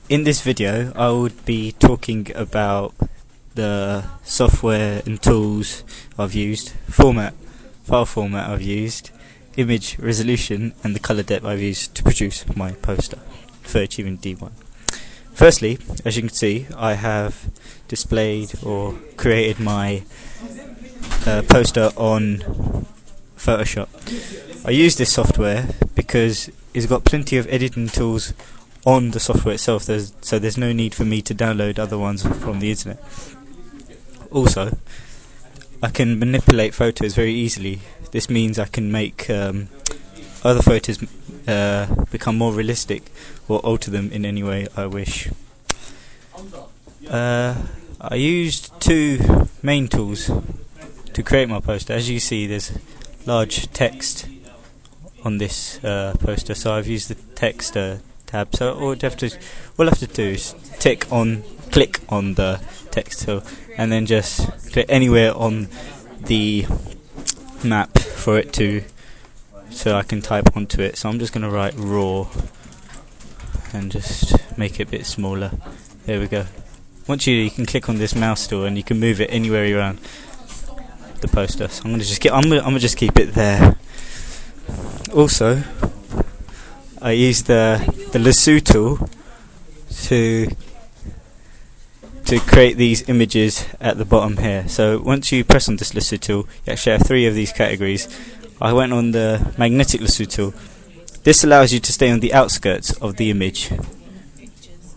In this video I would be talking about the software and tools I've used, file format I've used, image resolution and the color depth I've used to produce my poster for achieving D1. Firstly, as you can see, I have displayed or created my poster on Photoshop. I use this software because it's got plenty of editing tools on the software itself, so there's no need for me to download other ones from the internet. Also, I can manipulate photos very easily. This means I can make other photos become more realistic or alter them in any way I wish. I used two main tools to create my poster. As you see, there's large text on this poster, so I've used the text tab. So all we'll have to do is click on the text tool and then just click anywhere on the map for it to, so I can type onto it. So I'm just going to write raw and just make it a bit smaller. There we go. Once you can click on this mouse tool and you can move it anywhere around the poster. So I'm gonna just keep it there. Also, I use the lasso tool to create these images at the bottom here. So once you press on this lasso tool, you actually have three of these categories. I went on the magnetic lasso tool. This allows you to stay on the outskirts of the image,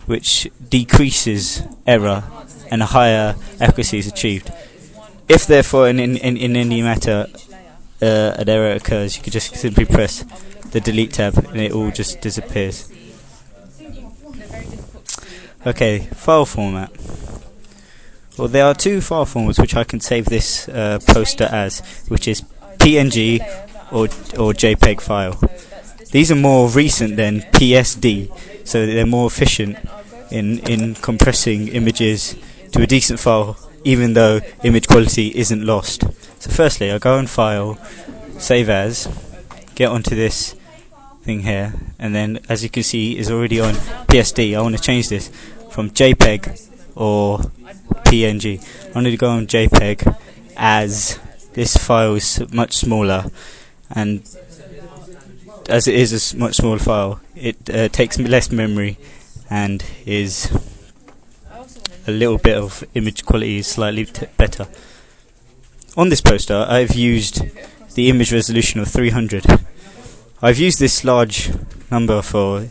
which decreases error and a higher accuracy is achieved. If therefore in any matter an error occurs, you could just simply press the delete tab and it all just disappears. Okay, file format. Well, there are two file formats which I can save this poster as, which is PNG or JPEG file. These are more recent than PSD, so they're more efficient in compressing images to a decent file, even though image quality isn't lost. So firstly, I go on File, Save As, get onto this thing here, and then as you can see it's already on PSD. I want to change this from JPEG or PNG. I need to go on JPEG, as this file is much smaller, and as it is a much smaller file, it takes less memory and is a little bit of image quality is slightly better. On this poster I've used the image resolution of 300. I've used this large number for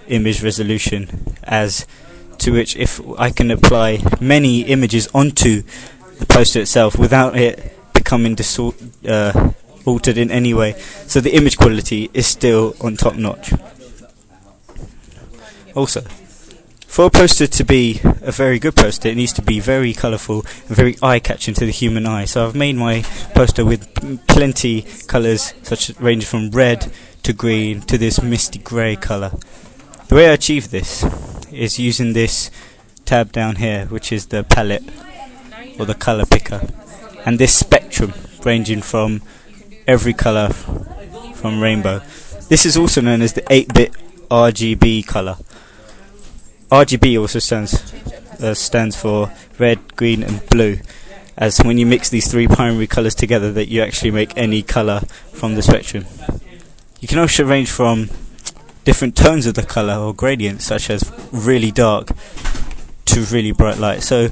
image resolution as to which if I can apply many images onto the poster itself without it becoming altered in any way, so the image quality is still on top notch. Also, for a poster to be a very good poster, it needs to be very colourful and very eye-catching to the human eye. So I've made my poster with plenty colours, such as ranging from red to green to this misty grey colour. The way I achieve this is using this tab down here, which is the palette or the colour picker, and this spectrum ranging from every colour from rainbow. This is also known as the 8-bit RGB colour. RGB also stands for red, green and blue, as when you mix these three primary colours together that you actually make any colour from the spectrum. You can also range from different tones of the colour or gradients, such as really dark to really bright light. So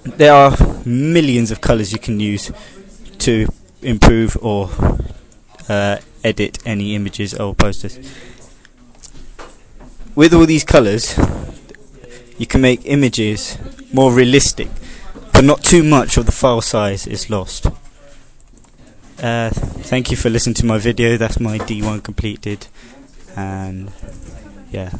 there are millions of colours you can use to improve or edit any images or posters. With all these colours, you can make images more realistic, but not too much of the file size is lost. Thank you for listening to my video. That's my D1 completed, and yeah.